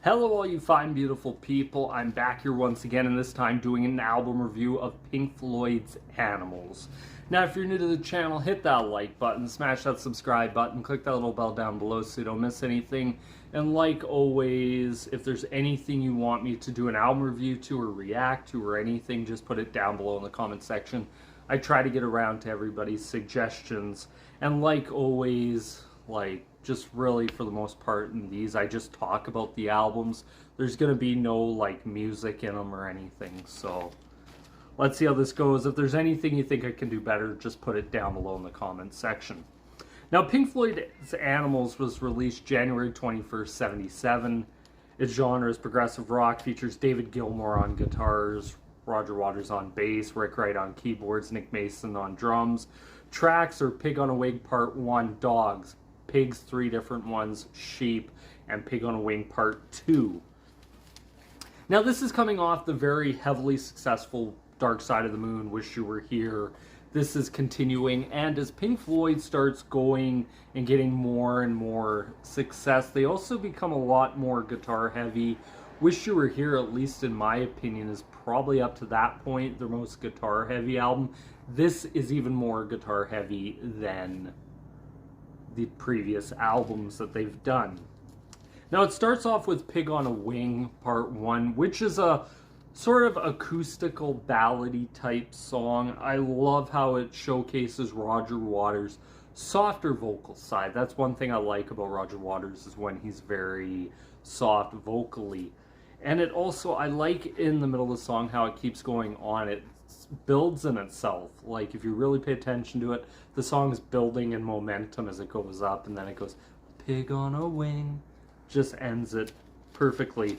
Hello all you fine beautiful people, I'm back here once again, and this time doing an album review of Pink Floyd's Animals. Now if you're new to the channel, hit that like button, smash that subscribe button, click that little bell down below so you don't miss anything, and like always, if there's anything you want me to do an album review to or react to or anything, just put it down below in the comment section. I try to get around to everybody's suggestions, and like always, just really for the most part in these, I just talk about the albums. There's gonna be no music in them or anything, so let's see how this goes. If there's anything you think I can do better, just put it down below in the comments section. Now, Pink Floyd's Animals was released January 21st, 77. Its genre is progressive rock, features David Gilmour on guitars, Roger Waters on bass, Rick Wright on keyboards, Nick Mason on drums. Tracks are Pig on a Wing Part 1, Dogs, Pigs 3 different ones, Sheep, and Pig on a Wing Part 2. Now this is coming off the very heavily successful Dark Side of the Moon, Wish You Were Here. This is continuing, and as Pink Floyd starts going and getting more and more success, they also become a lot more guitar heavy. Wish You Were Here, at least in my opinion, is probably up to that point their most guitar heavy album. This is even more guitar heavy than the previous albums that they've done. Now it starts off with Pig on a Wing Part 1, which is a sort of acoustical ballady type song. I love how it showcases Roger Waters' softer vocal side. That's one thing I like about Roger Waters, is when he's very soft vocally. And it also, I like in the middle of the song how it keeps going on. It builds in itself. Like, if you really pay attention to it, the song's building in momentum as it goes up, and then it goes, Pig on a Wing, just ends it perfectly.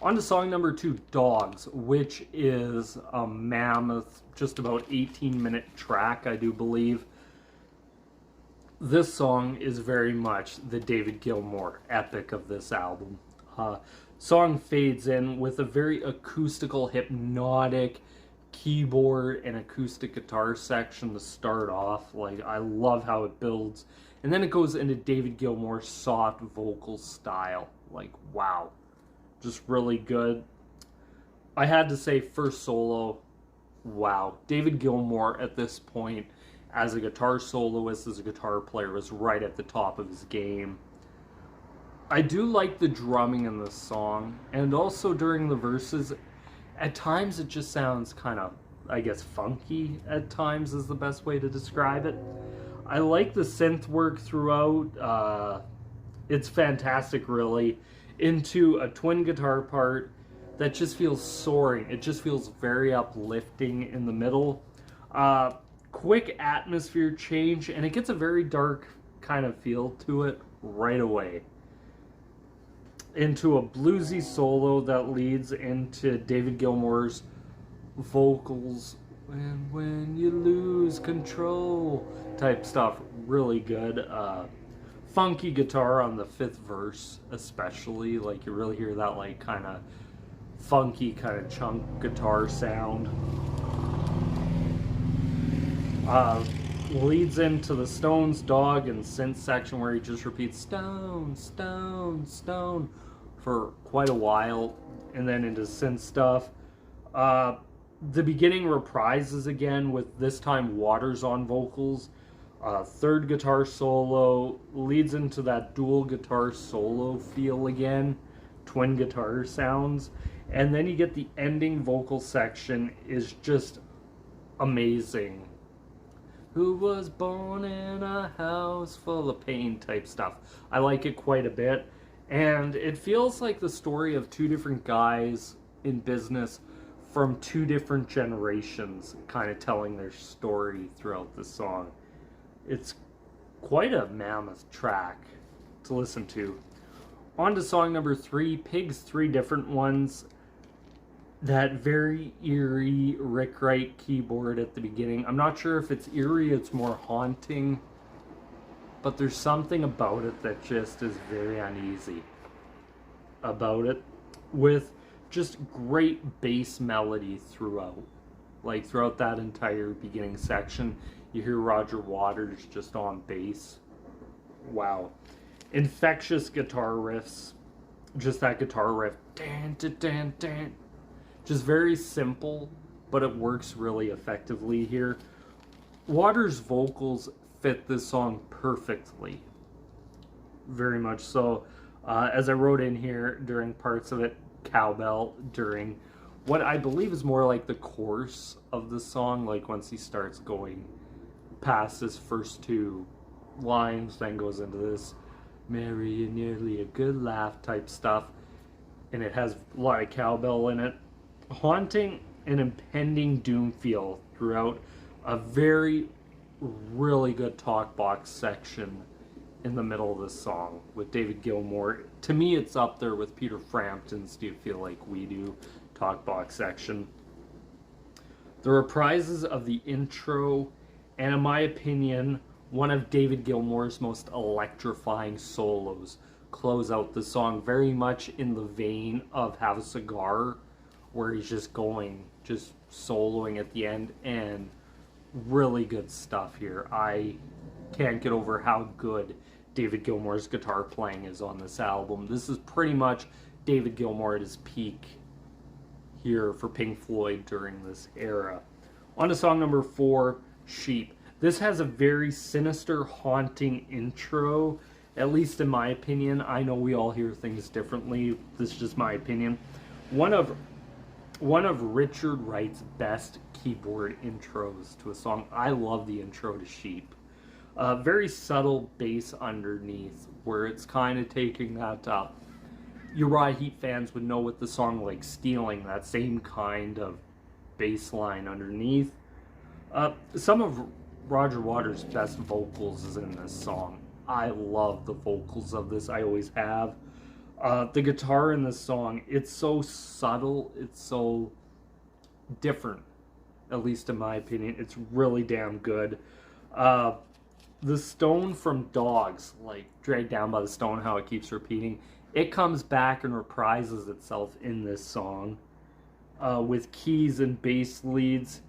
On to song number 2, Dogs, which is a mammoth, just about 18-minute track, I do believe. This song is very much the David Gilmour epic of this album. Song fades in with a very acoustical, hypnotic keyboard and acoustic guitar section to start off. I love how it builds. And then it goes into David Gilmour's soft vocal style. Wow. Just really good. I had to say, first solo, wow. David Gilmour at this point, as a guitar soloist, as a guitar player, was right at the top of his game. I do like the drumming in this song, and also during the verses, at times it just sounds kind of, I guess, funky at times is the best way to describe it. I like the synth work throughout. It's fantastic, really, into a twin guitar part that just feels soaring. It just feels very uplifting in the middle. Quick atmosphere change, and it gets a very dark kind of feel to it right away. Into a bluesy solo that leads into David Gilmour's vocals, when you lose control type stuff. Really good. Funky guitar on the 5th verse especially. You really hear that kind of funky kind of chunk guitar sound. Leads into the Stones, Dog, and synth section where he just repeats Stone, Stone, Stone for quite a while, and then into synth stuff. The beginning reprises again with this time Waters on vocals. Third guitar solo leads into that dual guitar solo feel again, twin guitar sounds, and then you get the ending vocal section is just amazing. Who was born in a house full of pain type stuff. I like it quite a bit. And it feels like the story of two different guys in business from two different generations kind of telling their story throughout the song. It's quite a mammoth track to listen to. On to song number 3, Pigs 3 different ones. That very eerie Rick Wright keyboard at the beginning. I'm not sure if it's eerie, it's more haunting, but there's something about it that just is very uneasy about it, with just great bass melody throughout. Throughout that entire beginning section, you hear Roger Waters just on bass. Wow. Infectious guitar riffs. just that guitar riff, dan, dan, dan, dan. Just very simple, but it works really effectively here. Waters' vocals fit this song perfectly, very much so. As I wrote in here, during parts of it, cowbell, during what I believe is more like the chorus of the song, like once he starts going past his first two lines, then goes into this merry and nearly a good laugh type stuff, and it has a lot of cowbell in it. Haunting and impending doom feel throughout a very, really good talk box section in the middle of this song with David Gilmour. To me, it's up there with Peter Frampton's Do You Feel Like We Do talk box section. The reprises of the intro, and in my opinion, one of David Gilmour's most electrifying solos, close out the song, very much in the vein of Have a Cigar, where he's just soloing at the end, and really good stuff here. I can't get over how good David Gilmour's guitar playing is on this album. This is pretty much David Gilmour at his peak here for Pink Floyd during this era. On to song number 4, Sheep. This has a very sinister, haunting intro, at least in my opinion. I know we all hear things differently. This is just my opinion. One of Richard Wright's best keyboard intros to a song. I love the intro to Sheep. Very subtle bass underneath, where it's kind of taking that up. Uriah Heep fans would know with the song like Stealing, that same kind of bass line underneath. Some of Roger Waters' best vocals is in this song. I love the vocals of this, I always have. The guitar in this song, it's so subtle, it's so different, at least in my opinion. It's really damn good. The stone from Dogs, like Dragged Down by the Stone, how it keeps repeating, it comes back and reprises itself in this song with keys and bass leads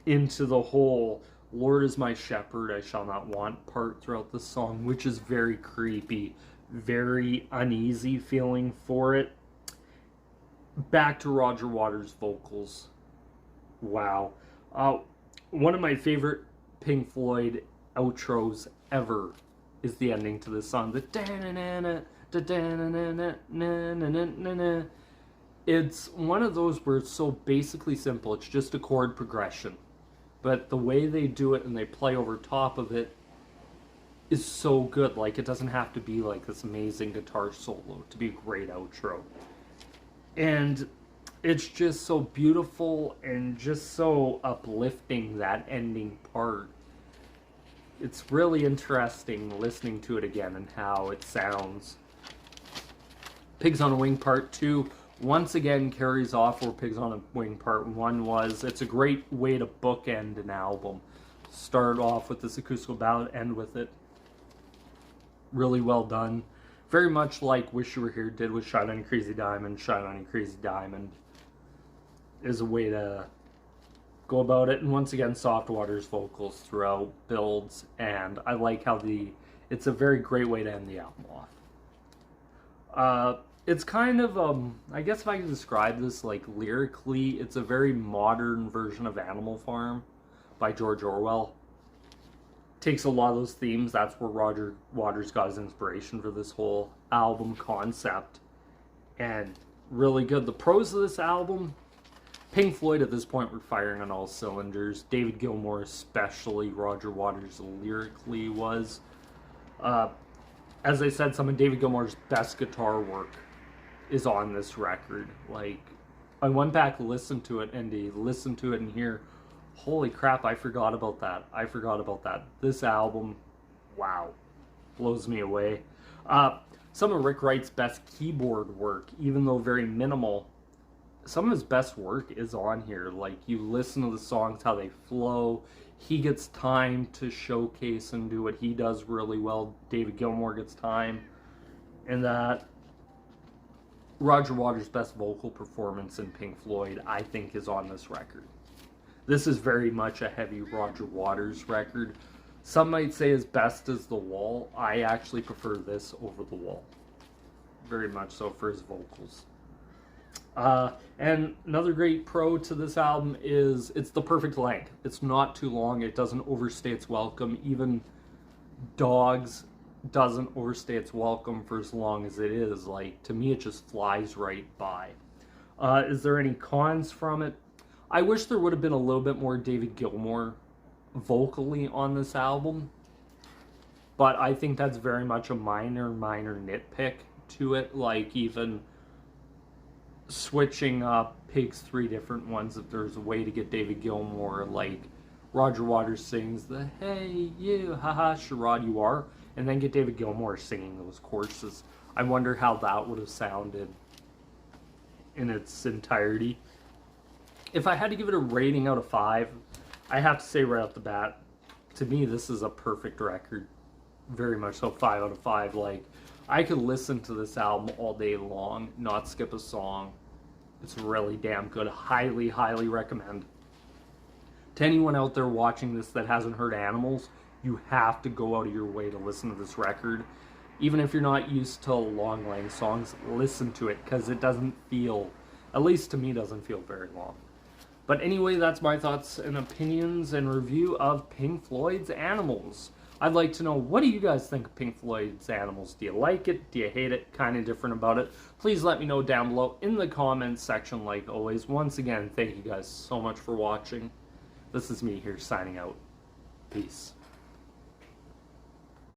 into the whole Lord is my shepherd, I shall not want part throughout the song, which is very creepy, very uneasy feeling for it. Back to Roger Waters' vocals. Wow. One of my favorite Pink Floyd outros ever is the ending to this song. The da-na-na-na, da-da-na-na-na-na-na-na-na. It's one of those where it's so basically simple. It's just a chord progression. But the way they do it and they play over top of it is so good. Like, it doesn't have to be like this amazing guitar solo to be a great outro. And it's just so beautiful and just so uplifting, that ending part. It's really interesting listening to it again and how it sounds. Pigs on a Wing Part 2 once again carries off where Pigs on a Wing Part 1 was. It's a great way to bookend an album. Start off with this acoustical ballad, end with it. Really well done. Very much like Wish You Were Here did with Shine On You Crazy Diamond. Shine On You Crazy Diamond is a way to go about it. And once again, Soft Waters vocals throughout builds, and I like how it's a very great way to end the album off. It's kind of, I guess if I could describe this, like, lyrically, it's a very modern version of Animal Farm by George Orwell. Takes a lot of those themes. That's where Roger Waters got his inspiration for this whole album concept. And really good. The pros of this album, Pink Floyd at this point were firing on all cylinders. David Gilmour especially, Roger Waters lyrically was. As I said, some of David Gilmour's best guitar work is on this record. Like, I went back, listened to it, and to listen to it and hear, holy crap, I forgot about that. This album, wow, blows me away. Some of Rick Wright's best keyboard work, even though very minimal, some of his best work is on here. Like, you listen to the songs, how they flow. He gets time to showcase and do what he does really well. David Gilmour gets time. And that Roger Waters' best vocal performance in Pink Floyd, I think, is on this record. This is very much a heavy Roger Waters record. Some might say as best as The Wall. I actually prefer this over The Wall. very much so, for his vocals. And another great pro to this album is it's the perfect length. It's not too long. It doesn't overstay its welcome. Even Dogs doesn't overstay its welcome for as long as it is. Like, to me, it just flies right by. Is there any cons from it? I wish there would have been a little bit more David Gilmour vocally on this album. But I think that's very much a minor nitpick to it. Like, even switching up Pig's 3 different ones, if there's a way to get David Gilmour, like Roger Waters sings the "Hey you, haha, charade you are," and then get David Gilmour singing those choruses. I wonder how that would have sounded in its entirety. If I had to give it a rating out of 5, I have to say right off the bat, to me this is a perfect record. Very much so, 5 out of 5. Like, I could listen to this album all day long, not skip a song. It's really damn good. Highly, highly recommend. To anyone out there watching this that hasn't heard Animals, you have to go out of your way to listen to this record. Even if you're not used to long length songs, listen to it, because it doesn't feel, at least to me, doesn't feel very long. But anyway, that's my thoughts and opinions and review of Pink Floyd's Animals. I'd like to know, what do you guys think of Pink Floyd's Animals? Do you like it? Do you hate it? Kind of different about it? Please let me know down below in the comments section, like always. Once again, thank you guys so much for watching. This is me here signing out. Peace.